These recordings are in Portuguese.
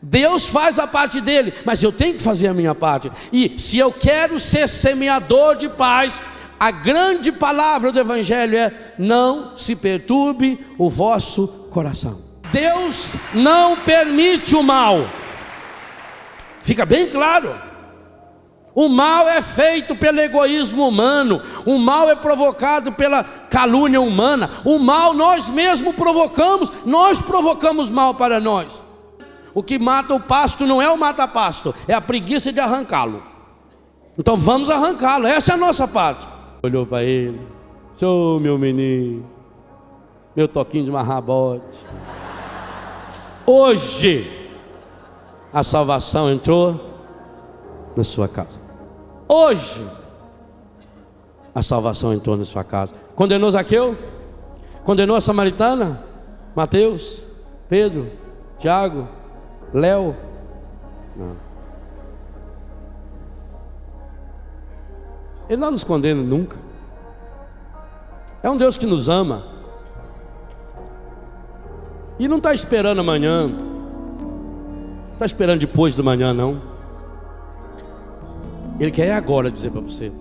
Deus faz a parte dele, mas eu tenho que fazer a minha parte. E se eu quero ser semeador de paz, a grande palavra do Evangelho é: não se perturbe o vosso coração. Deus não permite o mal. Fica bem claro. O mal é feito pelo egoísmo humano. O mal é provocado pela calúnia humana. O mal nós mesmos provocamos. Nós provocamos mal para nós. O que mata o pasto não é o mata-pasto, é a preguiça de arrancá-lo. Então vamos arrancá-lo, essa é a nossa parte. Olhou para ele: sou meu menino, meu toquinho de marrabote. Hoje a salvação entrou na sua casa. Hoje a salvação entrou na sua casa. Condenou Zaqueu? Condenou a samaritana? Mateus? Pedro? Tiago? Léo? Não. Ele não nos condena nunca. É um Deus que nos ama e não está esperando amanhã, não está esperando depois de manhã, não. Ele quer agora dizer para você: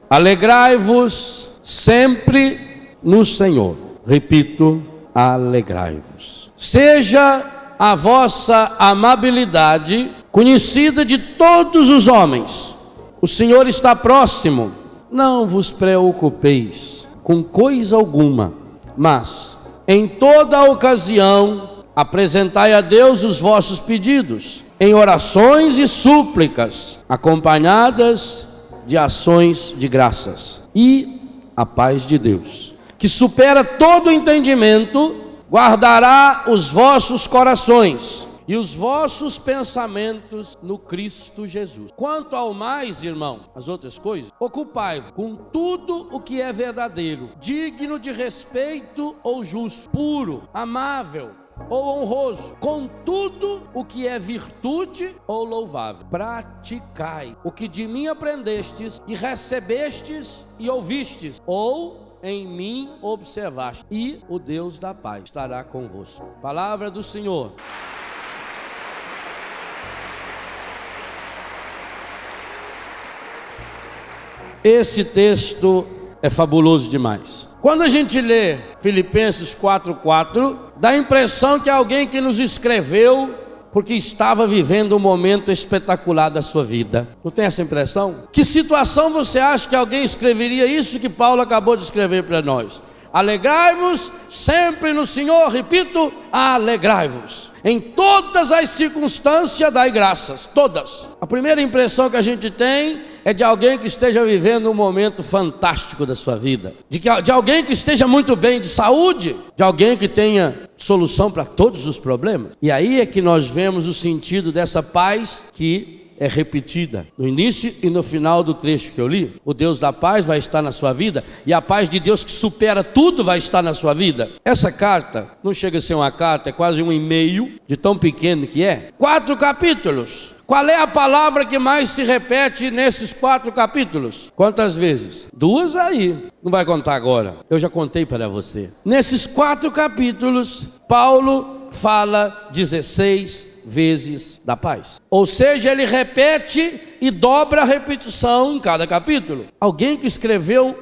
alegrai-vos sempre no Senhor. Repito, alegrai-vos. Seja a vossa amabilidade conhecida de todos os homens. O Senhor está próximo. Não vos preocupeis com coisa alguma, mas em toda ocasião apresentai a Deus os vossos pedidos, em orações e súplicas, acompanhadas de ações de graças. E a paz de Deus, que supera todo entendimento, guardará os vossos corações e os vossos pensamentos no Cristo Jesus. Quanto ao mais, irmão, as outras coisas, ocupai-vos com tudo o que é verdadeiro, digno de respeito ou justo, puro, amável ou honroso, com tudo o que é virtude ou louvável. Praticai o que de mim aprendestes e recebestes e ouvistes, ou em mim observaste, e o Deus da paz estará convosco. Palavra do Senhor. Esse texto é fabuloso demais. Quando a gente lê Filipenses 4:4, dá a impressão que é alguém que nos escreveu porque estava vivendo um momento espetacular da sua vida. Não tem essa impressão? Que situação você acha que alguém escreveria isso que Paulo acabou de escrever para nós? Alegrai-vos sempre no Senhor. Repito, alegrai-vos. Em todas as circunstâncias dai graças, todas. A primeira impressão que a gente tem é de alguém que esteja vivendo um momento fantástico da sua vida, de alguém que esteja muito bem de saúde, de alguém que tenha solução para todos os problemas. E aí é que nós vemos o sentido dessa paz que é repetida no início e no final do trecho que eu li. O Deus da paz vai estar na sua vida, e a paz de Deus que supera tudo vai estar na sua vida. Essa carta não chega a ser uma carta, é quase um e-mail, de tão pequeno que é. 4 capítulos. Qual é a palavra que mais se repete nesses 4 capítulos? Quantas vezes? 2 aí. Não vai contar agora. Eu já contei para você. Nesses 4 capítulos, Paulo fala 16 vezes da paz. Ou seja, ele repete e dobra a repetição em cada capítulo. Alguém que escreveu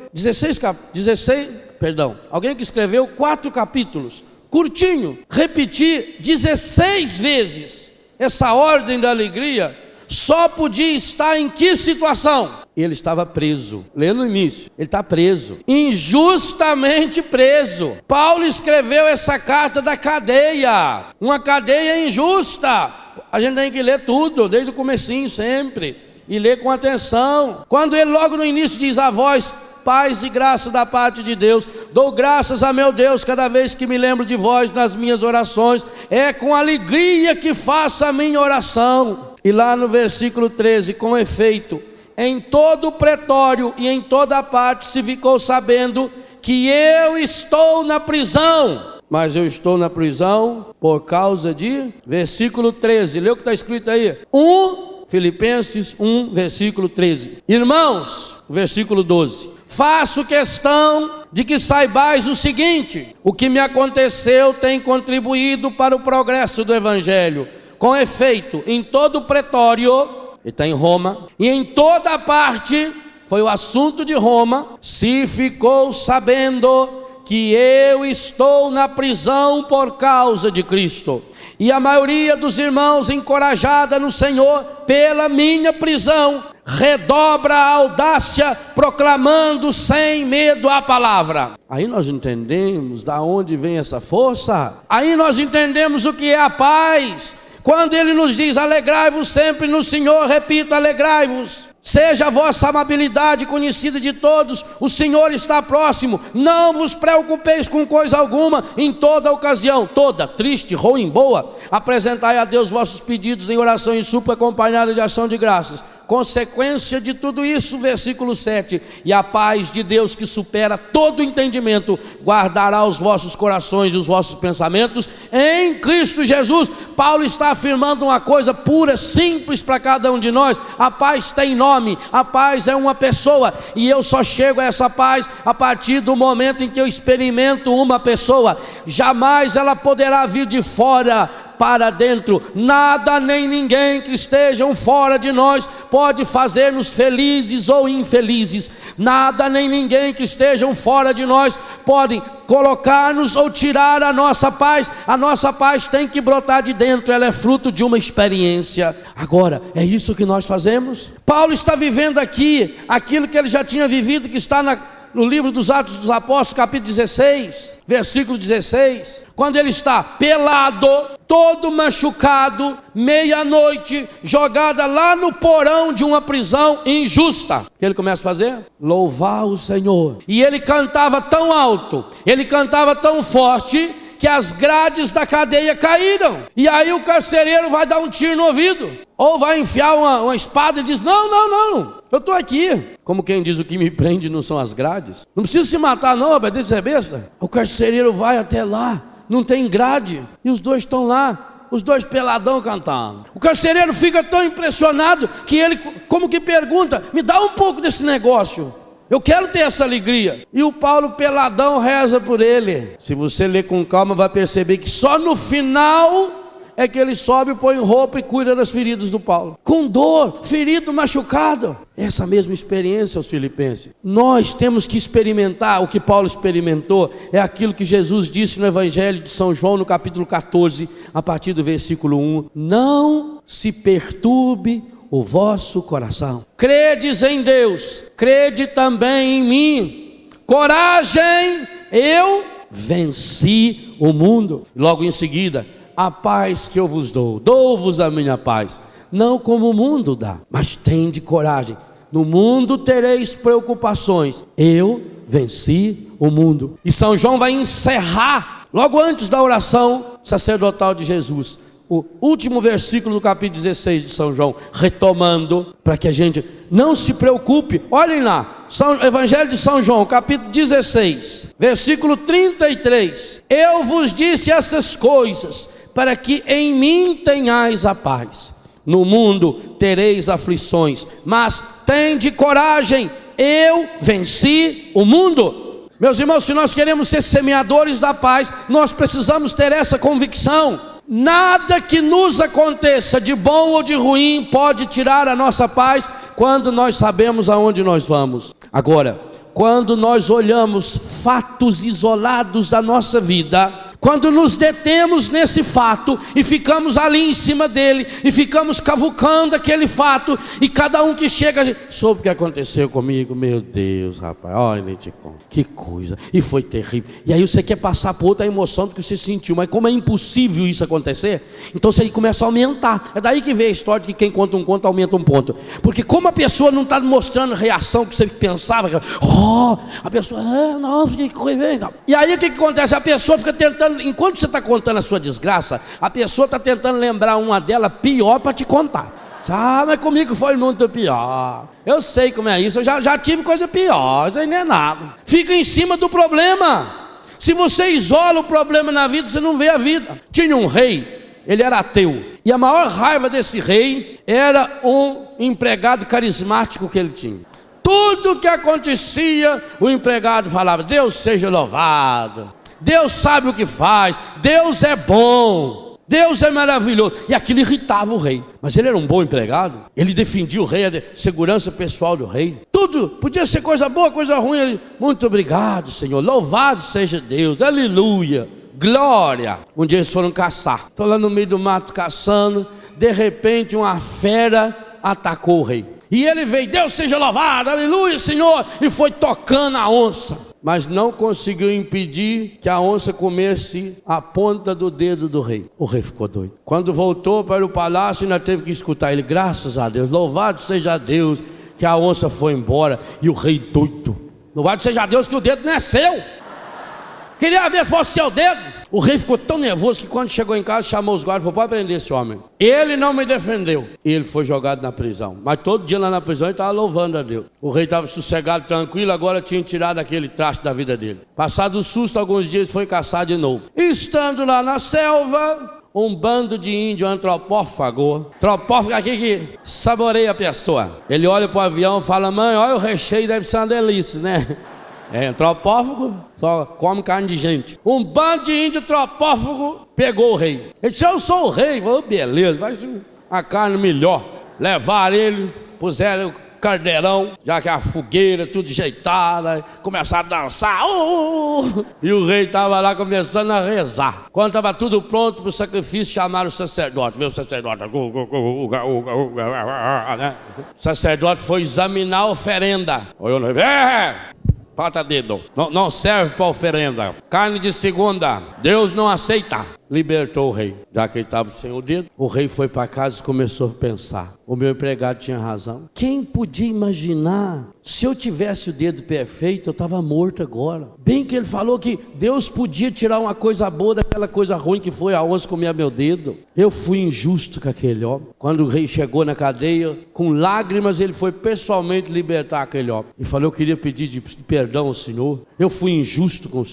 alguém que escreveu 4 capítulos, curtinho, repetir 16 vezes essa ordem da alegria, só podia estar em que situação? Ele estava preso. Lê no início, ele está preso, injustamente preso. Paulo escreveu essa carta da cadeia, uma cadeia injusta. A gente tem que ler tudo, desde o comecinho sempre, e ler com atenção. Quando ele logo no início diz: a vós paz e graça da parte de Deus, dou graças a meu Deus cada vez que me lembro de vós nas minhas orações, é com alegria que faço a minha oração. E lá no versículo 13, com efeito, em todo o pretório e em toda a parte se ficou sabendo que eu estou na prisão. Mas eu estou na prisão por causa de, versículo 13, lê o que está escrito aí: Filipenses 1, versículo 13. Irmãos, versículo 12. Faço questão de que saibais o seguinte: o que me aconteceu tem contribuído para o progresso do Evangelho. Com efeito, em todo o pretório, ele está em Roma, e em toda parte, foi o assunto de Roma, se ficou sabendo que eu estou na prisão por causa de Cristo. E a maioria dos irmãos, encorajada no Senhor pela minha prisão, redobra a audácia, proclamando sem medo a palavra. Aí nós entendemos da onde vem essa força. Aí nós entendemos o que é a paz. Quando ele nos diz: alegrai-vos sempre no Senhor, repito, alegrai-vos. Seja a vossa amabilidade conhecida de todos, o Senhor está próximo. Não vos preocupeis com coisa alguma, em toda ocasião, toda, triste, ruim, boa, apresentai a Deus vossos pedidos em oração e súplica acompanhada de ação de graças. Consequência de tudo isso, versículo 7, e a paz de Deus que supera todo entendimento, guardará os vossos corações e os vossos pensamentos em Cristo Jesus. Paulo está afirmando uma coisa pura, simples para cada um de nós: a paz tem nome, a paz é uma pessoa, e eu só chego a essa paz a partir do momento em que eu experimento uma pessoa. Jamais ela poderá vir de fora para dentro. Nada nem ninguém que estejam fora de nós pode fazer-nos felizes ou infelizes. Nada nem ninguém que estejam fora de nós podem colocar-nos ou tirar a nossa paz. A nossa paz tem que brotar de dentro, ela é fruto de uma experiência. Agora, é isso que nós fazemos? Paulo está vivendo aqui aquilo que ele já tinha vivido, que está no livro dos Atos dos Apóstolos, capítulo 16, versículo 16, quando ele está pelado, todo machucado, meia-noite, jogada lá no porão de uma prisão injusta. O que ele começa a fazer? Louvar o Senhor. E ele cantava tão alto, ele cantava tão forte, que as grades da cadeia caíram. E aí o carcereiro vai dar um tiro no ouvido, ou vai enfiar uma espada e diz: não, eu estou aqui. Como quem diz: o que me prende não são as grades. Não precisa se matar não, obedece, você é besta. O carcereiro vai até lá, não tem grade, e os dois estão lá, os dois peladão cantando. O carcereiro fica tão impressionado que ele como que pergunta: me dá um pouco desse negócio, eu quero ter essa alegria. E o Paulo peladão reza por ele. Se você ler com calma, vai perceber que só no final é que ele sobe, põe roupa e cuida das feridas do Paulo, com dor, ferido, machucado. Essa mesma experiência aos filipenses. Nós temos que experimentar o que Paulo experimentou. É aquilo que Jesus disse no Evangelho de São João, no capítulo 14, a partir do versículo 1. Não se perturbe o vosso coração. Credes em Deus, crede também em mim. Coragem, eu venci o mundo. Logo em seguida: a paz que eu vos dou-vos a minha paz, não como o mundo dá, mas tende coragem. No mundo tereis preocupações, eu venci o mundo. E São João vai encerrar, logo antes da oração sacerdotal de Jesus, o último versículo do capítulo 16 de São João, retomando, para que a gente não se preocupe. Olhem lá, Evangelho de São João, capítulo 16, versículo 33. Eu vos disse essas coisas, para que em mim tenhais a paz. No mundo tereis aflições, mas tende coragem, eu venci o mundo. Meus irmãos, se nós queremos ser semeadores da paz, nós precisamos ter essa convicção. Nada que nos aconteça, de bom ou de ruim, pode tirar a nossa paz, quando nós sabemos aonde nós vamos. Agora, quando nós olhamos fatos isolados da nossa vida, quando nos detemos nesse fato e ficamos ali em cima dele e ficamos cavucando aquele fato, e cada um que chega soube o que aconteceu comigo, meu Deus, rapaz, olha, nem te conto, que coisa, e foi terrível. E aí você quer passar por outra emoção do que você sentiu, mas como é impossível isso acontecer, então você começa a aumentar. É daí que vem a história de que quem conta um conto aumenta um ponto, porque como a pessoa não está mostrando reação que você pensava, a pessoa, não, que coisa, e aí o que acontece? A pessoa fica tentando, enquanto você está contando a sua desgraça, a pessoa está tentando lembrar uma dela pior para te contar. Mas comigo foi muito pior. Eu sei como é isso, eu já tive coisa pior, isso aí não é nada. Fica em cima do problema. Se você isola o problema na vida, você não vê a vida. Tinha um rei, ele era ateu, E a maior raiva desse rei era um empregado carismático que ele tinha. Tudo que acontecia, o empregado falava: Deus seja louvado, Deus sabe o que faz, Deus é bom, Deus é maravilhoso. E aquilo irritava o rei. Mas ele era um bom empregado, ele defendia o rei, a segurança pessoal do rei. Tudo, podia ser coisa boa, coisa ruim. Ele: muito obrigado, Senhor, louvado seja Deus, aleluia, glória. Um dia eles foram caçar, estão lá no meio do mato caçando. De repente uma fera atacou o rei. E ele veio: Deus seja louvado, aleluia, Senhor. E foi tocando a onça, mas não conseguiu impedir que a onça comesse a ponta do dedo do rei. O rei ficou doido. Quando voltou para o palácio, ainda teve que escutar ele: graças a Deus, louvado seja Deus, que a onça foi embora. E o rei doido: louvado seja Deus que o dedo não é seu, queria ver se fosse seu dedo. O rei ficou tão nervoso que quando chegou em casa chamou os guardas e falou: pode prender esse homem. Ele não me defendeu. E ele foi jogado na prisão. Mas todo dia lá na prisão ele estava louvando a Deus. O rei estava sossegado, tranquilo, agora tinha tirado aquele traste da vida dele. Passado o susto, alguns dias foi caçar de novo. Estando lá na selva, um bando de índio antropófago aqui que saboreia a pessoa. Ele olha para o avião e fala: mãe, olha o recheio, deve ser uma delícia, né? É, antropófago só come carne de gente. Um bando de índio antropófago pegou o rei. Ele disse: eu sou o rei. Falou: beleza, mas a carne melhor. Levaram ele, puseram o carneirão, já que a fogueira tudo ajeitada, começaram a dançar. E o rei estava lá começando a rezar. Quando estava tudo pronto para o sacrifício, chamaram o sacerdote. Viu o sacerdote? O sacerdote foi examinar a oferenda. Olhou no rei: falta dedo, não serve para oferenda, carne de segunda, Deus não aceita. Libertou o rei. Já que ele estava sem o dedo, o rei foi para casa e começou a pensar: o meu empregado tinha razão. Quem podia imaginar? Se eu tivesse o dedo perfeito, eu estava morto agora. Bem que ele falou que Deus podia tirar uma coisa boa daquela coisa ruim que foi a onça comer meu dedo. Eu fui injusto com aquele homem. Quando o rei chegou na cadeia, com lágrimas ele foi pessoalmente libertar aquele homem. E falou: eu queria pedir perdão ao senhor, eu fui injusto com o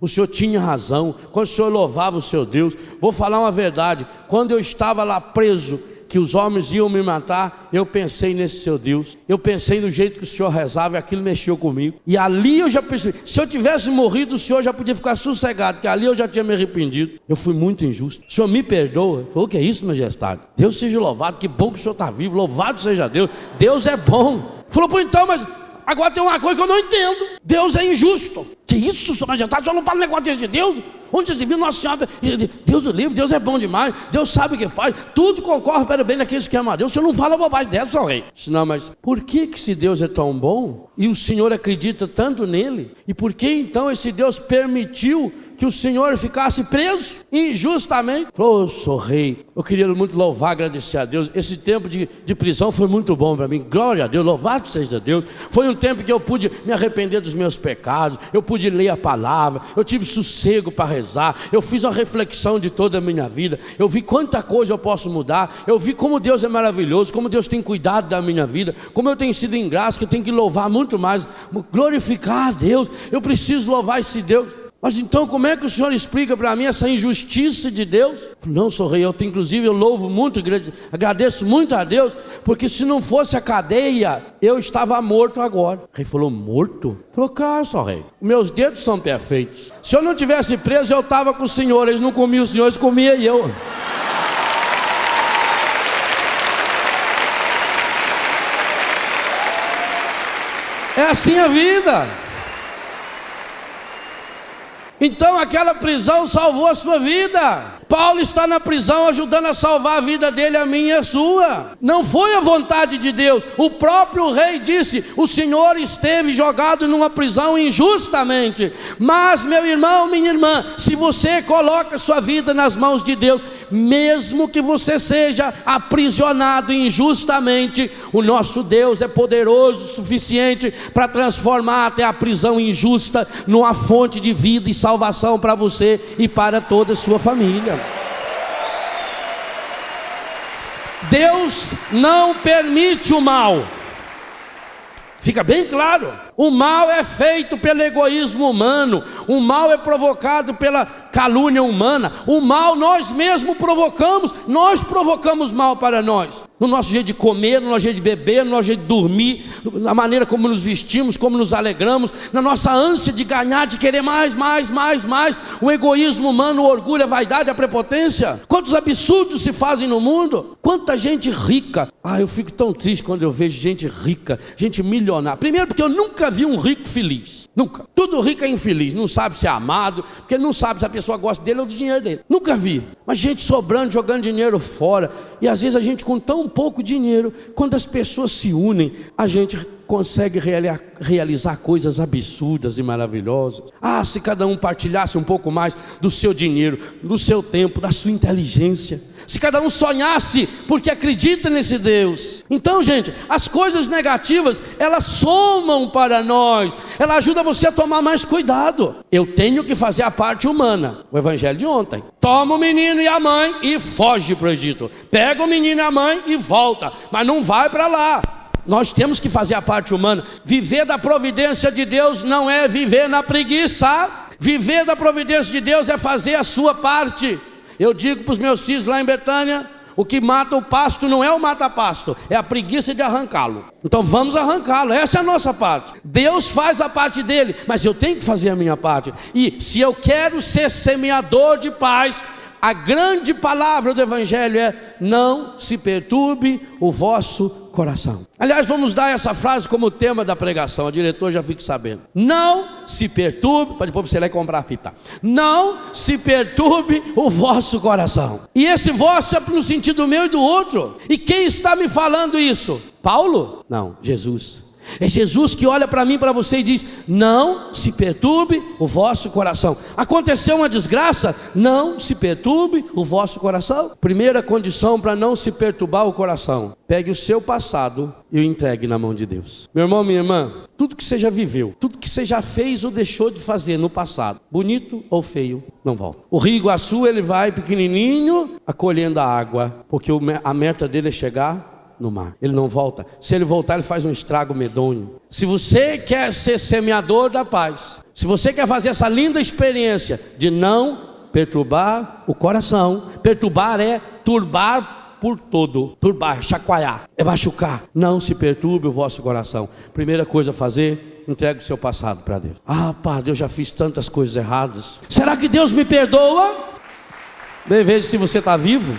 senhor tinha razão, quando o senhor louvava o seu Deus. Vou falar uma verdade: quando eu estava lá preso, que os homens iam me matar, eu pensei nesse seu Deus, eu pensei no jeito que o senhor rezava, e aquilo mexeu comigo. E ali eu já pensei: se eu tivesse morrido, o senhor já podia ficar sossegado, porque ali eu já tinha me arrependido. Eu fui muito injusto, o senhor me perdoa. Ele falou: o que é isso, majestade? Deus seja louvado, que bom que o senhor está vivo, louvado seja Deus, Deus é bom. Falou: pô, então, mas agora tem uma coisa que eu não entendo: Deus é injusto. Que isso, sua majestade? O senhor não fala um negócio desse de Deus? Onde você viu? Nossa Senhora, Deus do livre, Deus é bom demais, Deus sabe o que faz, tudo concorre para o bem daqueles que amam a Deus. O senhor não fala bobagem dessa, rei. Não, mas por que se Deus é tão bom e o senhor acredita tanto nele, e por que então esse Deus permitiu que o senhor ficasse preso injustamente? Falou: eu sou rei, eu queria muito louvar, agradecer a Deus. Esse tempo de prisão foi muito bom para mim, glória a Deus, louvado seja Deus. Foi um tempo que eu pude me arrepender dos meus pecados, eu pude ler a palavra, eu tive sossego para rezar, eu fiz uma reflexão de toda a minha vida, eu vi quanta coisa eu posso mudar, eu vi como Deus é maravilhoso, como Deus tem cuidado da minha vida, como eu tenho sido ingrato, que eu tenho que louvar muito mais, glorificar a Deus. Eu preciso louvar esse Deus. Mas então como é que o senhor explica para mim essa injustiça de Deus? Não, sou rei, inclusive eu louvo muito, agradeço muito a Deus, porque se não fosse a cadeia, eu estava morto agora. O rei falou: morto? Falou: cara, sou rei, meus dedos são perfeitos. Se eu não tivesse preso, eu estava com o senhor. Eles não comiam o senhor, eles comiam eu. É assim a vida. Então aquela prisão salvou a sua vida. Paulo está na prisão ajudando a salvar a vida dele, a minha e a sua. Não foi a vontade de Deus. O próprio rei disse: o senhor esteve jogado numa prisão injustamente. Mas, meu irmão, minha irmã, se você coloca sua vida nas mãos de Deus, mesmo que você seja aprisionado injustamente, o nosso Deus é poderoso o suficiente para transformar até a prisão injusta numa fonte de vida e salvação para você e para toda a sua família. Deus não permite o mal. Fica bem claro. O mal é feito pelo egoísmo humano, o mal é provocado pela calúnia humana, o mal nós mesmos nós provocamos mal para nós, no nosso jeito de comer, no nosso jeito de beber, no nosso jeito de dormir, na maneira como nos vestimos, como nos alegramos, na nossa ânsia de ganhar, de querer mais, o egoísmo humano, o orgulho, a vaidade, a prepotência. Quantos absurdos se fazem no mundo, quanta gente rica. Eu fico tão triste quando eu vejo gente rica, gente milionária. Primeiro porque eu nunca vi um rico feliz, nunca. Todo rico é infeliz, não sabe se é amado, porque não sabe se a pessoa gosta dele ou do dinheiro dele, nunca vi. Mas gente sobrando, jogando dinheiro fora, e às vezes a gente com tão pouco dinheiro, quando as pessoas se unem, a gente consegue realizar coisas absurdas e maravilhosas. Se cada um partilhasse um pouco mais do seu dinheiro, do seu tempo, da sua inteligência, se cada um sonhasse porque acredita nesse Deus. Então, gente, as coisas negativas, elas somam para nós, ela ajuda você a tomar mais cuidado. Eu tenho que fazer a parte humana, o evangelho de ontem. Toma o menino e a mãe e foge para o Egito. Pega o menino e a mãe e volta, mas não vai para lá. Nós temos que fazer a parte humana. Viver da providência de Deus não é viver na preguiça. Viver da providência de Deus é fazer a sua parte. Eu digo para os meus filhos lá em Betânia, o que mata o pasto não é o mata-pasto, é a preguiça de arrancá-lo. Então vamos arrancá-lo, essa é a nossa parte. Deus faz a parte dele, mas eu tenho que fazer a minha parte. E se eu quero ser semeador de paz, a grande palavra do evangelho é: não se perturbe o vosso coração. Aliás, vamos dar essa frase como tema da pregação, a diretora já fique sabendo. Não se perturbe, para depois você ir lá e comprar a fita. Não se perturbe o vosso coração. E esse vosso é no sentido meu e do outro. E quem está me falando isso? Paulo? Não, Jesus. É Jesus que olha para mim, para você e diz: não se perturbe o vosso coração. Aconteceu uma desgraça? Não se perturbe o vosso coração. Primeira condição para não se perturbar o coração: pegue o seu passado e o entregue na mão de Deus. Meu irmão, minha irmã, tudo que você já viveu, tudo que você já fez ou deixou de fazer no passado, bonito ou feio, não volta. O rio Iguaçu, ele vai pequenininho, acolhendo a água, porque a meta dele é chegar no mar, ele não volta. Se ele voltar, ele faz um estrago medonho. Se você quer ser semeador da paz, se você quer fazer essa linda experiência de não perturbar o coração, perturbar é turbar por todo, turbar, chacoalhar, é machucar. Não se perturbe o vosso coração. Primeira coisa a fazer: entregue o seu passado para Deus. Padre, eu já fiz tantas coisas erradas, será que Deus me perdoa? Veja se você está vivo.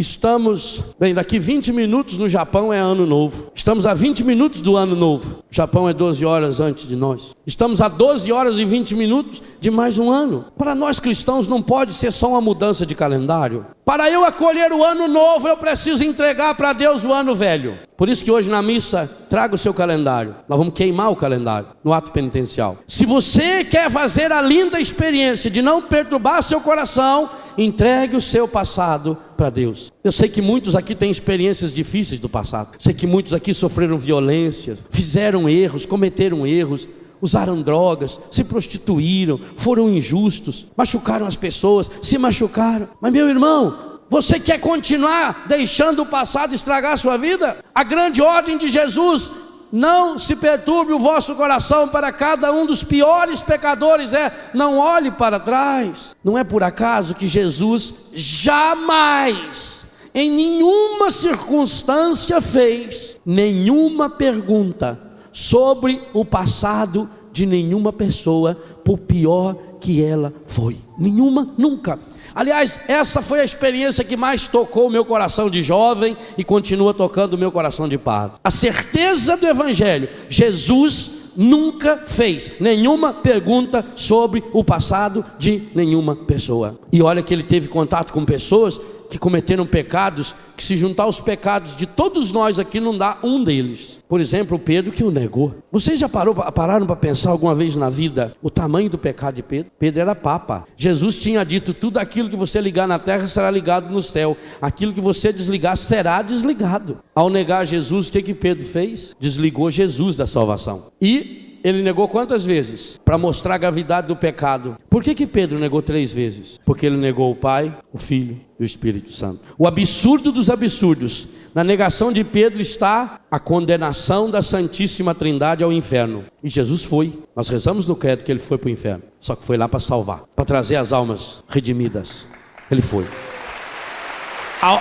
Estamos, daqui 20 minutos no Japão é ano novo. Estamos a 20 minutos do ano novo. O Japão é 12 horas antes de nós. Estamos a 12 horas e 20 minutos de mais um ano. Para nós cristãos não pode ser só uma mudança de calendário. Para eu acolher o ano novo, eu preciso entregar para Deus o ano velho. Por isso que hoje na missa, traga o seu calendário. Nós vamos queimar o calendário no ato penitencial. Se você quer fazer a linda experiência de não perturbar seu coração, entregue o seu passado para Deus. Eu sei que muitos aqui têm experiências difíceis do passado. Sei que muitos aqui sofreram violência, fizeram erros, cometeram erros, usaram drogas, se prostituíram, foram injustos, machucaram as pessoas, se machucaram. Mas meu irmão, você quer continuar deixando o passado estragar a sua vida? A grande ordem de Jesus: não se perturbe o vosso coração. Para cada um dos piores pecadores não olhe para trás. Não é por acaso que Jesus jamais, em nenhuma circunstância, fez nenhuma pergunta sobre o passado de nenhuma pessoa, por pior que ela foi. Nenhuma, nunca. Aliás, essa foi a experiência que mais tocou o meu coração de jovem e continua tocando o meu coração de padre. A certeza do evangelho: Jesus nunca fez nenhuma pergunta sobre o passado de nenhuma pessoa. E olha que ele teve contato com pessoas que cometeram pecados, que se juntar aos pecados de todos nós aqui não dá um deles. Por exemplo, o Pedro, que o negou. Vocês já pararam para pensar alguma vez na vida o tamanho do pecado de Pedro? Pedro era papa. Jesus tinha dito: tudo aquilo que você ligar na terra será ligado no céu, aquilo que você desligar será desligado. Ao negar Jesus, o que Pedro fez? Desligou Jesus da salvação. E ele negou quantas vezes? Para mostrar a gravidade do pecado. Por que Pedro negou 3 vezes? Porque ele negou o Pai, o Filho e o Espírito Santo. O absurdo dos absurdos: Na negação de Pedro está a condenação da Santíssima Trindade ao inferno. E Jesus foi. Nós rezamos no credo que ele foi para o inferno. Só que foi lá para salvar, para trazer as almas redimidas. Ele foi.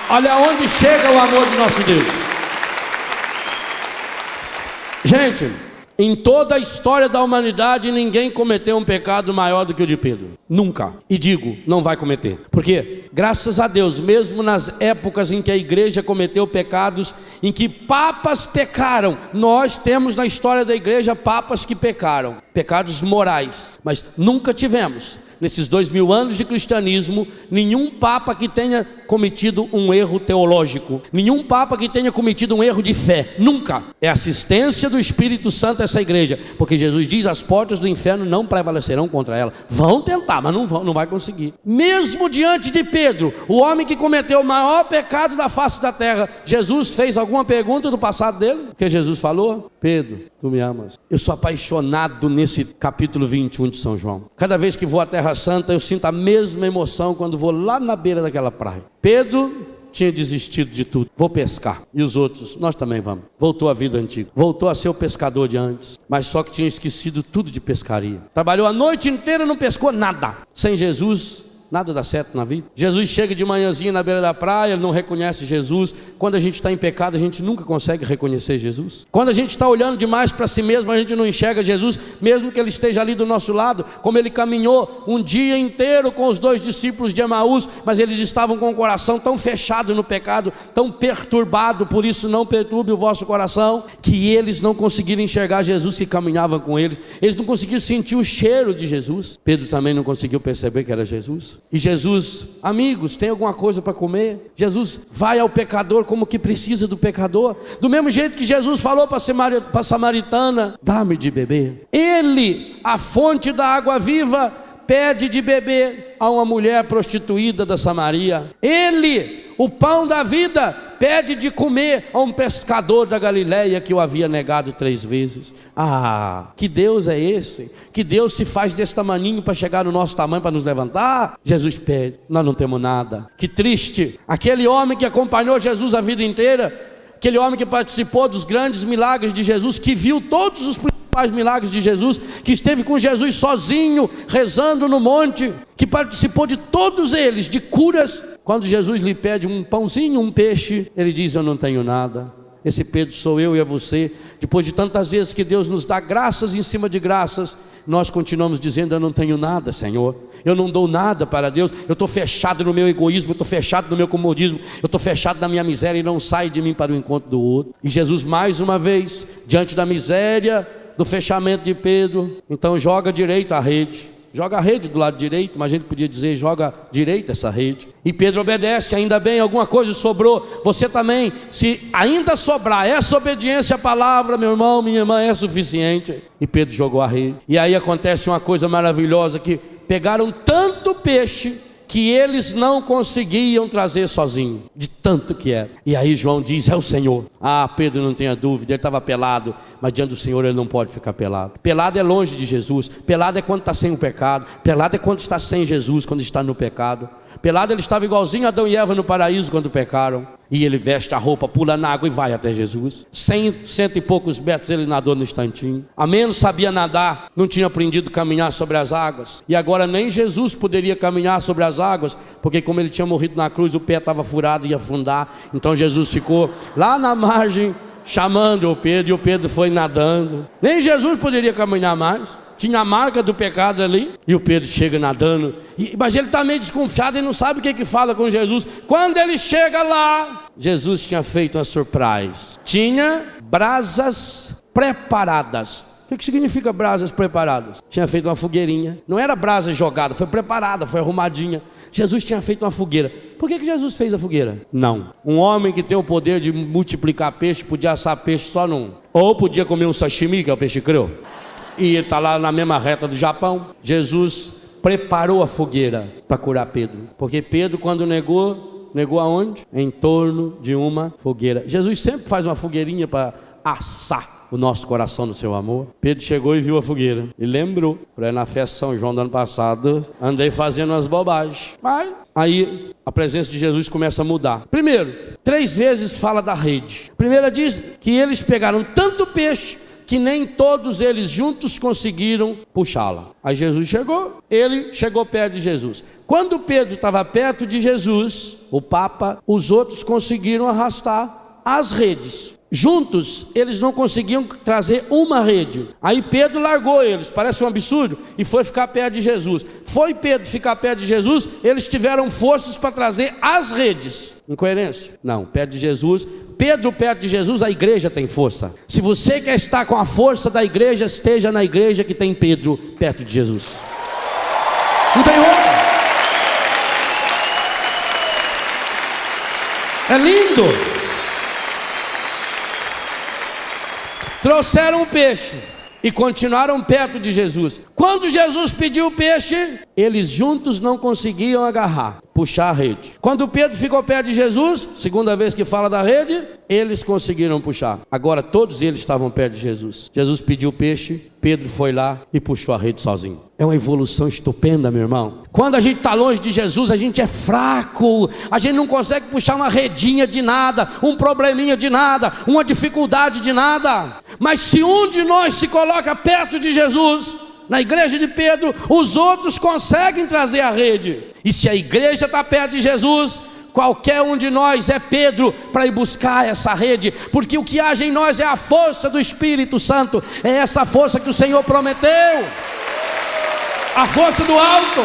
Olha onde chega o amor de nosso Deus. Gente, em toda a história da humanidade, ninguém cometeu um pecado maior do que o de Pedro. Nunca. E digo, não vai cometer. Porque, graças a Deus, mesmo nas épocas em que a igreja cometeu pecados, em que papas pecaram, nós temos na história da igreja papas que pecaram, pecados morais, mas nunca tivemos, nesses 2000 anos de cristianismo, nenhum papa que tenha cometido um erro teológico, nenhum papa que tenha cometido um erro de fé, nunca. É assistência do Espírito Santo a essa igreja, porque Jesus diz: as portas do inferno não prevalecerão contra ela. Vão tentar, mas não vai conseguir. Mesmo diante de Pedro, o homem que cometeu o maior pecado da face da terra, Jesus fez alguma pergunta do passado dele? Que Jesus falou: Pedro, tu me amas? Eu sou apaixonado nesse capítulo 21 de São João. Cada vez que vou à Terra Santa, eu sinto a mesma emoção quando vou lá na beira daquela praia. Pedro tinha desistido de tudo. Vou pescar. E os outros? Nós também vamos. Voltou à vida antiga. Voltou a ser o pescador de antes. Mas só que tinha esquecido tudo de pescaria. Trabalhou a noite inteira e não pescou nada. Sem Jesus, nada dá certo na vida. Jesus chega de manhãzinha na beira da praia, ele não reconhece Jesus. Quando a gente está em pecado, a gente nunca consegue reconhecer Jesus. Quando a gente está olhando demais para si mesmo, a gente não enxerga Jesus, mesmo que ele esteja ali do nosso lado, como ele caminhou um dia inteiro com os 2 discípulos de Emaús, mas eles estavam com o coração tão fechado no pecado, tão perturbado. Por isso não perturbe o vosso coração, que eles não conseguiram enxergar Jesus que caminhava com eles. Eles não conseguiram sentir o cheiro de Jesus. Pedro também não conseguiu perceber que era Jesus. E Jesus: amigos, tem alguma coisa para comer? Jesus vai ao pecador como que precisa do pecador. Do mesmo jeito que Jesus falou para a samaritana: dá-me de beber. Ele, a fonte da água viva, pede de beber a uma mulher prostituída da Samaria. Ele, o pão da vida, pede de comer a um pescador da Galileia que o havia negado 3 vezes. Ah, que Deus é esse? Que Deus se faz desse tamaninho para chegar no nosso tamanho, para nos levantar? Jesus pede, nós não temos nada. Que triste, aquele homem que acompanhou Jesus a vida inteira, aquele homem que participou dos grandes milagres de Jesus, que viu todos os principais milagres de Jesus, que esteve com Jesus sozinho, rezando no monte, que participou de todos eles, de curas. Quando Jesus lhe pede um pãozinho, um peixe, ele diz: eu não tenho nada. Esse Pedro sou eu e é você. Depois de tantas vezes que Deus nos dá graças em cima de graças, nós continuamos dizendo: eu não tenho nada, Senhor, eu não dou nada para Deus, eu estou fechado no meu egoísmo, eu estou fechado no meu comodismo, eu estou fechado na minha miséria e não sai de mim para o encontro do outro. E Jesus, mais uma vez, diante da miséria, do fechamento de Pedro, então joga direito a rede. Joga a rede do lado direito, mas a gente podia dizer: joga direito essa rede. E Pedro obedece. Ainda bem, alguma coisa sobrou. Você também, se ainda sobrar essa obediência à palavra, meu irmão, minha irmã, é suficiente. E Pedro jogou a rede. E aí acontece uma coisa maravilhosa, que pegaram tanto peixe que eles não conseguiam trazer sozinho, de tanto que era. E aí João diz: é o Senhor. Ah, Pedro, não tenha dúvida, ele estava pelado, mas diante do Senhor ele não pode ficar pelado. Pelado é longe de Jesus, pelado é quando está sem o pecado, pelado é quando está sem Jesus, quando está no pecado. Pelado ele estava igualzinho a Adão e Eva no paraíso quando pecaram. E ele veste a roupa, pula na água e vai até Jesus. 100 e poucos metros ele nadou no instantinho. A menos sabia nadar, não tinha aprendido a caminhar sobre as águas. E agora nem Jesus poderia caminhar sobre as águas, porque como ele tinha morrido na cruz, o pé estava furado e ia afundar. Então Jesus ficou lá na margem chamando o Pedro, e o Pedro foi nadando. Nem Jesus poderia caminhar mais. Tinha a marca do pecado ali. E o Pedro chega nadando, mas ele está meio desconfiado e não sabe o que fala com Jesus. Quando ele chega lá, Jesus tinha feito uma surpresa. Tinha brasas preparadas. O que significa brasas preparadas? Tinha feito uma fogueirinha. Não era brasa jogada, foi preparada, foi arrumadinha. Jesus tinha feito uma fogueira. Por que Jesus fez a fogueira? Não. Um homem que tem o poder de multiplicar peixe podia assar peixe só num. Ou podia comer um sashimi, que é o peixe cru. E ele está lá na mesma reta do Japão. Jesus preparou a fogueira para curar Pedro. Porque Pedro, quando negou aonde? Em torno de uma fogueira. Jesus sempre faz uma fogueirinha para assar o nosso coração no seu amor. Pedro chegou e viu a fogueira e lembrou: na festa de São João do ano passado, andei fazendo umas bobagens. Mas aí a presença de Jesus começa a mudar. Primeiro, 3 vezes fala da rede. Primeira diz que eles pegaram tanto peixe que nem todos eles juntos conseguiram puxá-la. Aí Jesus chegou, ele chegou perto de Jesus. Quando Pedro estava perto de Jesus, o Papa, os outros conseguiram arrastar as redes. Juntos, eles não conseguiam trazer uma rede. Aí Pedro largou eles, parece um absurdo, e foi ficar perto de Jesus. Foi Pedro ficar perto de Jesus, eles tiveram forças para trazer as redes. Incoerência? Não, perto de Jesus. Pedro perto de Jesus, a igreja tem força. Se você quer estar com a força da igreja, esteja na igreja que tem Pedro perto de Jesus. Não tem outra. É lindo. Trouxeram o peixe e continuaram perto de Jesus. Quando Jesus pediu o peixe, eles juntos não conseguiam agarrar, puxar a rede. Quando Pedro ficou perto de Jesus, segunda vez que fala da rede, eles conseguiram puxar. Agora todos eles estavam perto de Jesus. Jesus pediu o peixe, Pedro foi lá e puxou a rede sozinho. É uma evolução estupenda, meu irmão. Quando a gente está longe de Jesus, a gente é fraco, a gente não consegue puxar uma redinha de nada, um probleminha de nada, uma dificuldade de nada. Mas se um de nós se coloca perto de Jesus, na igreja de Pedro, os outros conseguem trazer a rede. E se a igreja está perto de Jesus, qualquer um de nós é Pedro para ir buscar essa rede, porque o que age em nós é a força do Espírito Santo, é essa força que o Senhor prometeu, a força do alto.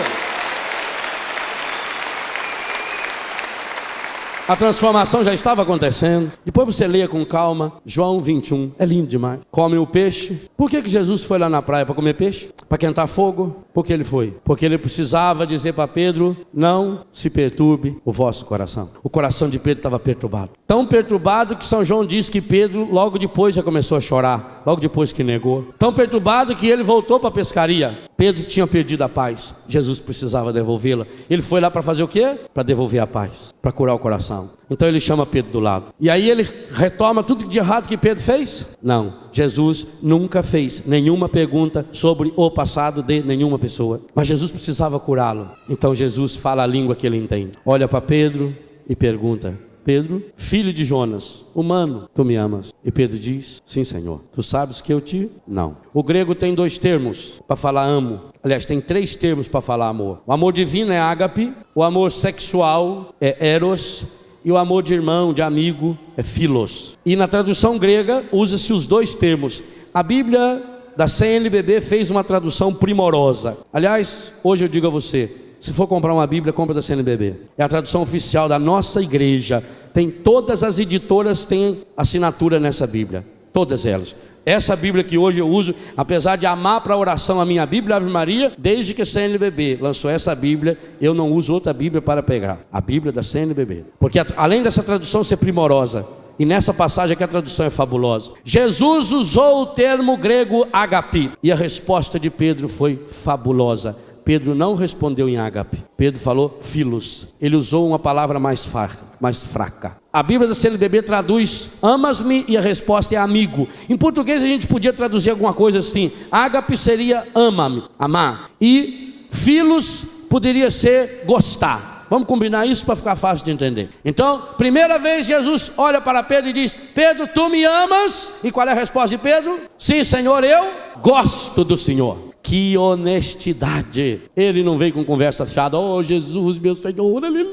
A transformação já estava acontecendo. Depois você leia com calma João 21, é lindo demais. Come o peixe. Por que Jesus foi lá na praia para comer peixe? Para quentar fogo? Por que ele foi? Porque ele precisava dizer para Pedro: não se perturbe o vosso coração. O coração de Pedro estava perturbado, tão perturbado que São João diz que Pedro logo depois já começou a chorar, logo depois que negou. Tão perturbado que ele voltou para a pescaria. Pedro tinha perdido a paz, Jesus precisava devolvê-la. Ele foi lá para fazer o quê? Para devolver a paz, para curar o coração. Então ele chama Pedro do lado, e aí ele retoma tudo de errado que Pedro fez? Não, Jesus nunca fez nenhuma pergunta sobre o passado de nenhuma pessoa, mas Jesus precisava curá-lo. Então Jesus fala a língua que ele entende, olha para Pedro e pergunta: Pedro, filho de Jonas, humano, tu me amas? E Pedro diz: sim, Senhor, tu sabes que eu te... Não. O grego tem 2 termos para falar amo. Aliás, tem 3 termos para falar amor. O amor divino é ágape, o amor sexual é eros, e o amor de irmão, de amigo, é philos. E na tradução grega usa-se os 2 termos. A Bíblia da CNBB fez uma tradução primorosa. Aliás, hoje eu digo a você, se for comprar uma Bíblia, compra da CNBB. É a tradução oficial da nossa igreja. Tem todas as editoras têm assinatura nessa Bíblia, todas elas. Essa Bíblia que hoje eu uso, apesar de amar para a oração a minha Bíblia Ave Maria, desde que a CNBB lançou essa Bíblia, eu não uso outra Bíblia para pegar, a Bíblia da CNBB, porque além dessa tradução ser primorosa, e nessa passagem aqui a tradução é fabulosa, Jesus usou o termo grego agape, e a resposta de Pedro foi fabulosa. Pedro não respondeu em ágape, Pedro falou philos. Ele usou uma palavra mais fraca. A Bíblia da CNBB traduz amas-me e a resposta é amigo. Em português a gente podia traduzir alguma coisa assim: ágape seria ama-me, amar, e philos poderia ser gostar. Vamos combinar isso para ficar fácil de entender. Então, primeira vez Jesus olha para Pedro e diz: Pedro, tu me amas? E qual é a resposta de Pedro? Sim, Senhor, eu gosto do Senhor. Que honestidade! Ele não veio com conversa fiada: oh Jesus, meu Senhor, aleluia,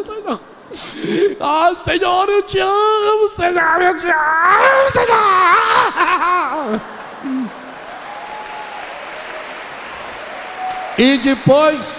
Senhor. Ah, Senhor, eu te amo, Senhor, eu te amo, Senhor. E depois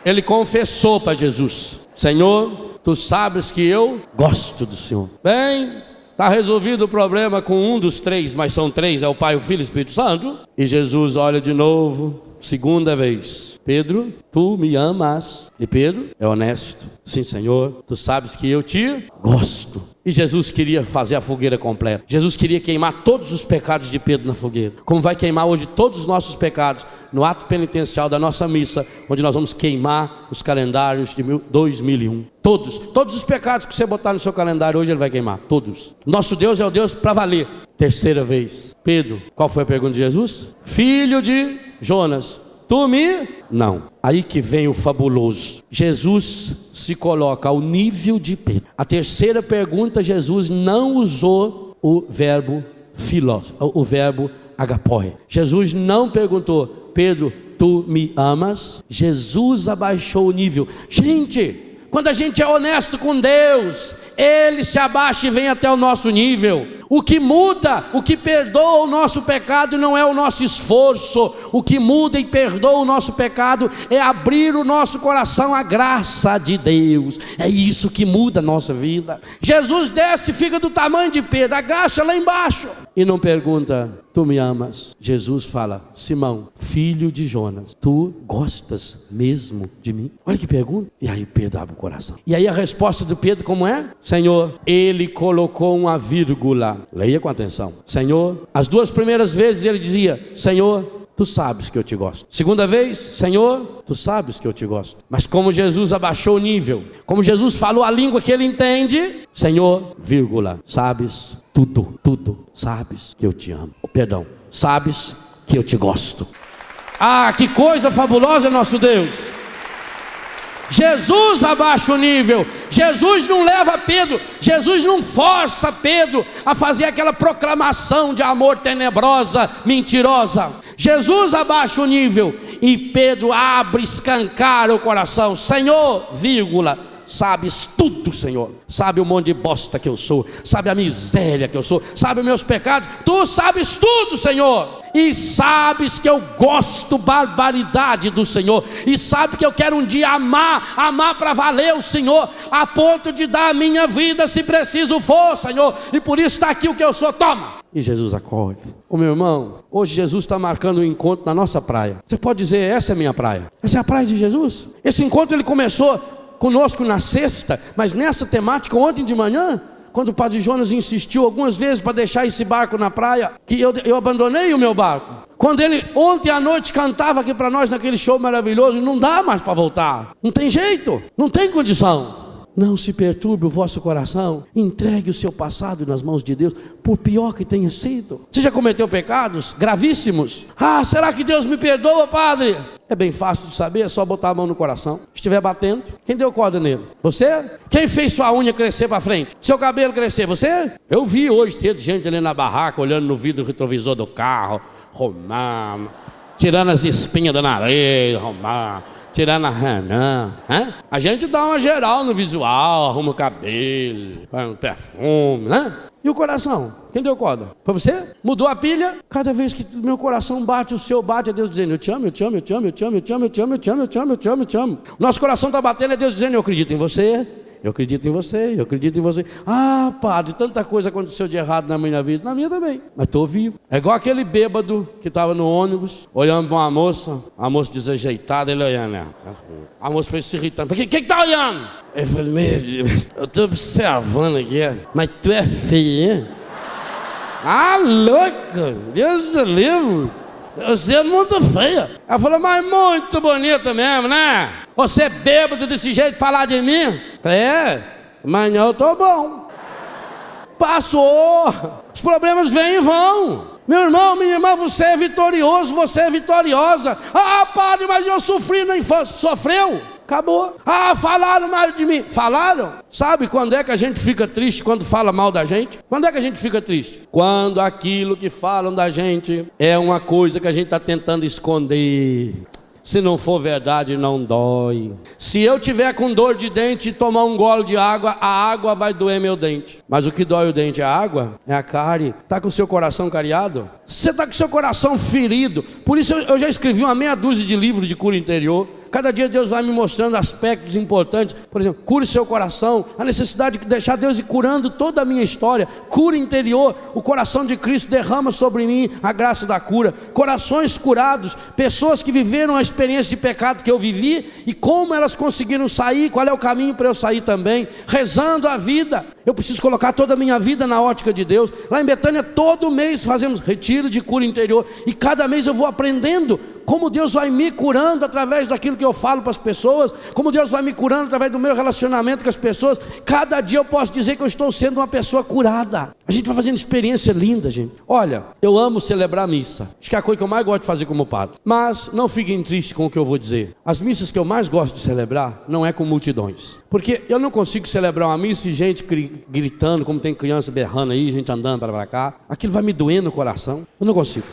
ele confessou para Jesus: Senhor, tu sabes que eu gosto do Senhor. Bem, está resolvido o problema com um dos 3, mas são 3, é o Pai, o Filho e o Espírito Santo. E Jesus olha de novo, segunda vez: Pedro, tu me amas? E Pedro é honesto: sim, Senhor, tu sabes que eu te gosto. E Jesus queria fazer a fogueira completa. Jesus queria queimar todos os pecados de Pedro na fogueira, como vai queimar hoje todos os nossos pecados no ato penitencial da nossa missa, onde nós vamos queimar os calendários de 2001. Todos os pecados que você botar no seu calendário hoje, Ele vai queimar, todos. Nosso Deus é o Deus para valer. Terceira vez, Pedro, qual foi a pergunta de Jesus? Filho de Jonas, tu me... Não, aí que vem o fabuloso. Jesus se coloca ao nível de Pedro. A terceira pergunta, Jesus não usou o verbo filós, o verbo agapoi. Jesus não perguntou, Pedro, tu me amas? Jesus abaixou o nível. Gente, quando a gente é honesto com Deus, Ele se abaixa e vem até o nosso nível. O que muda, o que perdoa o nosso pecado não é o nosso esforço. O que muda e perdoa o nosso pecado é abrir o nosso coração à graça de Deus. É isso que muda a nossa vida. Jesus desce, fica do tamanho de Pedro, agacha lá embaixo e não pergunta, tu me amas? Jesus fala, Simão, filho de Jonas, tu gostas mesmo de mim? Olha que pergunta. E aí Pedro abre o coração. E aí a resposta do Pedro como é? Senhor, Ele colocou uma vírgula. Leia com atenção. Senhor, as duas primeiras vezes ele dizia, Senhor, tu sabes que eu te gosto. Segunda vez, Senhor, tu sabes que eu te gosto. Mas como Jesus abaixou o nível, como Jesus falou a língua que ele entende, Senhor, vírgula, sabes tudo, sabes que eu te amo. Perdão, sabes que eu te gosto. Ah, que coisa fabulosa é nosso Deus. Jesus abaixa o nível. Jesus não leva Pedro, Jesus não força Pedro a fazer aquela proclamação de amor tenebrosa, mentirosa. Jesus abaixa o nível e Pedro abre, escancara o coração. Senhor, vírgula, sabes tudo, Senhor. Sabe o monte de bosta que eu sou, sabe a miséria que eu sou, sabe os meus pecados. Tu sabes tudo, Senhor. E sabes que eu gosto barbaridade do Senhor. E sabe que eu quero um dia amar para valer o Senhor, a ponto de dar a minha vida se preciso for, Senhor. E por isso está aqui o que eu sou, toma. E Jesus acorda. Ô meu irmão, hoje Jesus está marcando um encontro na nossa praia. Você pode dizer, essa é a minha praia. Essa é a praia de Jesus. Esse encontro ele começou conosco na sexta, mas nessa temática ontem de manhã, quando o Padre Jonas insistiu algumas vezes para deixar esse barco na praia, que eu abandonei o meu barco. Quando ele ontem à noite cantava aqui para nós naquele show maravilhoso, não dá mais para voltar, não tem jeito, não tem condição. Não se perturbe o vosso coração, entregue o seu passado nas mãos de Deus, por pior que tenha sido. Você já cometeu pecados gravíssimos? Ah, será que Deus me perdoa, padre? É bem fácil de saber, é só botar a mão no coração. Estiver batendo, quem deu corda nele? Você? Quem fez sua unha crescer para frente? Seu cabelo crescer? Você? Eu vi hoje cedo gente ali na barraca, olhando no vidro retrovisor do carro, arrumando, tirando as espinhas do nariz, arrumando, tirando a ranã. A gente dá uma geral no visual, arruma o cabelo, põe um perfume, né? E o coração? Quem deu corda? Foi você? Mudou a pilha? Cada vez que o meu coração bate, o seu bate, é Deus dizendo, eu te amo, eu te amo, eu te amo, eu te amo, eu te amo, eu te amo, eu te amo, eu te amo, eu te amo, eu te amo. O nosso coração está batendo, é Deus dizendo, eu acredito em você. Eu acredito em você, eu acredito em você. Ah, padre, tanta coisa aconteceu de errado na minha vida. Na minha também, mas estou vivo. É igual aquele bêbado que estava no ônibus, olhando para uma moça, a moça desajeitada, ele olhando, né? A moça foi se irritando. Quem está olhando? Eu falei, meu Deus, eu estou observando aqui, mas tu é feia, hein? Ah, louca, Deus do livro. Você é muito feia. Ela falou, mas muito bonita mesmo, né? Você é bêbado desse jeito, falar de mim? É, mas não, eu tô bom. Passou. Os problemas vêm e vão. Meu irmão, minha irmã, você é vitorioso, você é vitoriosa. Ah, padre, mas eu sofri na infância. Sofreu? Acabou. Ah, falaram mal de mim. Falaram? Sabe quando é que a gente fica triste quando fala mal da gente? Quando é que a gente fica triste? Quando aquilo que falam da gente é uma coisa que a gente está tentando esconder. Se não for verdade, não dói. Se eu tiver com dor de dente e tomar um gole de água, a água vai doer meu dente. Mas o que dói o dente é a água? É a cárie. Está com o seu coração cariado? Você está com o seu coração ferido. Por isso eu já escrevi uma meia dúzia de livros de cura interior. Cada dia Deus vai me mostrando aspectos importantes. Por exemplo, cure seu coração. A necessidade de deixar Deus ir curando toda a minha história. Cura interior. O coração de Cristo derrama sobre mim a graça da cura. Corações curados. Pessoas que viveram a experiência de pecado que eu vivi e como elas conseguiram sair. Qual é o caminho para eu sair também? Rezando a vida. Eu preciso colocar toda a minha vida na ótica de Deus. Lá em Betânia, todo mês fazemos retiro de cura interior. E cada mês eu vou aprendendo como Deus vai me curando através daquilo que eu falo para as pessoas, como Deus vai me curando através do meu relacionamento com as pessoas. Cada dia eu posso dizer que eu estou sendo uma pessoa curada. A gente vai fazendo experiência linda, gente. Olha, eu amo celebrar a missa. Acho que é a coisa que eu mais gosto de fazer como padre. Mas não fiquem tristes com o que eu vou dizer. As missas que eu mais gosto de celebrar não é com multidões. Porque eu não consigo celebrar uma missa e gente gritando, como tem criança berrando aí, gente andando para cá. Aquilo vai me doer no coração. Eu não consigo.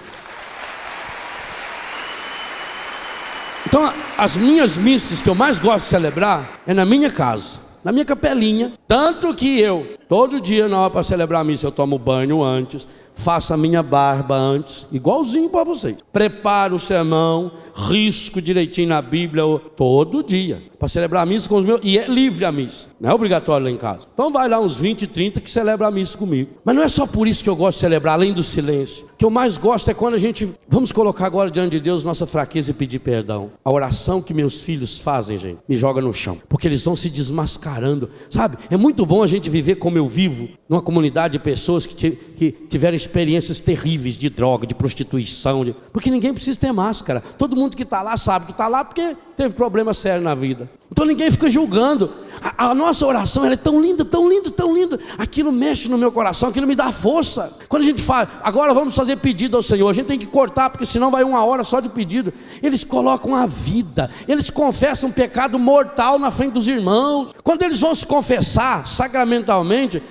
Então, as minhas missas que eu mais gosto de celebrar é na minha casa, na minha capelinha. Tanto que eu, todo dia na hora para celebrar a missa, eu tomo banho antes, faço a minha barba antes, igualzinho para vocês. Preparo o sermão, risco direitinho na Bíblia, todo dia, para celebrar a missa com os meus, e é livre a missa, não é obrigatório lá em casa. Então vai lá uns 20, 30 que celebra a missa comigo. Mas não é só por isso que eu gosto de celebrar, além do silêncio. O que eu mais gosto é quando a gente, vamos colocar agora diante de Deus nossa fraqueza e pedir perdão. A oração que meus filhos fazem, gente, me joga no chão, porque eles vão se desmascarando, sabe? É muito bom a gente viver como eu vivo, numa comunidade de pessoas que tiveram experiências terríveis de droga, de prostituição, porque ninguém precisa ter máscara. Todo mundo que está lá sabe que está lá porque teve problema sério na vida. Então ninguém fica julgando. A nossa oração ela é tão linda, tão linda, tão linda. Aquilo mexe no meu coração, aquilo me dá força. Quando a gente fala, agora vamos fazer pedido ao Senhor, a gente tem que cortar, porque senão vai 1 hora só de pedido. Eles colocam a vida, eles confessam um pecado mortal na frente dos irmãos. Quando eles vão se confessar sacramentalmente,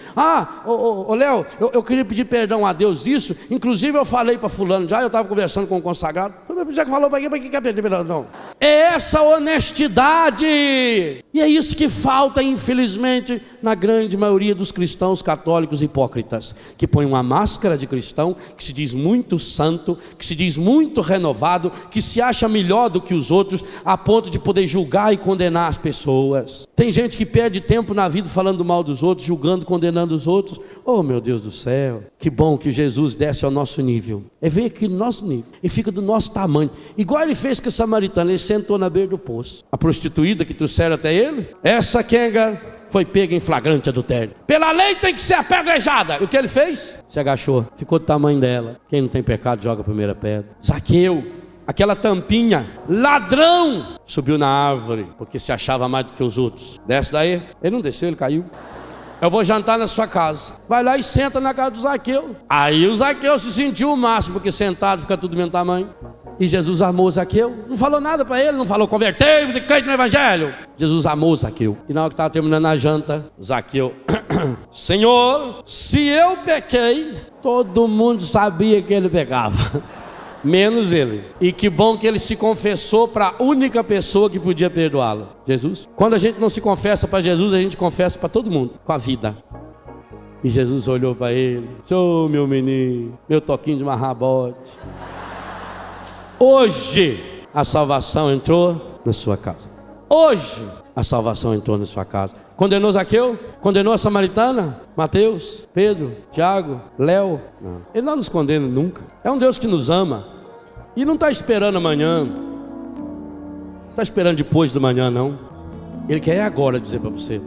Léo, eu queria pedir perdão a Deus isso. Inclusive eu falei para fulano, já eu estava conversando com o consagrado, já que falou para quem quer pedir perdão? Não. É essa honestidade. E é isso que falta, infelizmente, na grande maioria dos cristãos católicos hipócritas, que põem uma máscara de cristão, que se diz muito santo, que se diz muito renovado, que se acha melhor do que os outros, a ponto de poder julgar e condenar as pessoas. Tem gente que perde tempo na vida falando mal dos outros, julgando, condenando os outros. Oh, meu Deus do céu, que bom que Jesus desce ao nosso nível. Ele vem aqui no nosso nível e fica do nosso tamanho, igual ele fez com a samaritana. Ele sentou na beira do poço. A prostituída que trouxeram até ele, essa quenga foi pega em flagrante adultério. Pela lei tem que ser apedrejada. E o que ele fez? Se agachou, ficou do tamanho dela. Quem não tem pecado joga a primeira pedra. Zaqueu, aquela tampinha, ladrão, subiu na árvore porque se achava mais do que os outros. Desce daí. Ele não desceu, ele caiu. Eu vou jantar na sua casa. Vai lá e senta na casa do Zaqueu. Aí o Zaqueu se sentiu o máximo, porque sentado fica tudo do mesmo tamanho. E Jesus amou Zaqueu, não falou nada para ele, não falou convertei-vos e crente no evangelho. Jesus amou Zaqueu. E na hora que estava terminando a janta, Zaqueu, Senhor, se eu pequei, todo mundo sabia que ele pecava, menos ele. E que bom que ele se confessou para a única pessoa que podia perdoá-lo, Jesus. Quando a gente não se confessa para Jesus, a gente confessa para todo mundo, com a vida. E Jesus olhou para ele, ô meu menino, meu toquinho de marrabote, hoje a salvação entrou na sua casa. Hoje a salvação entrou na sua casa. Condenou Zaqueu? Condenou a samaritana? Mateus, Pedro, Tiago, Léo? Não. Ele não nos condena nunca. É um Deus que nos ama. E não está esperando amanhã. Não está esperando depois do amanhã, não. Ele quer agora dizer para você.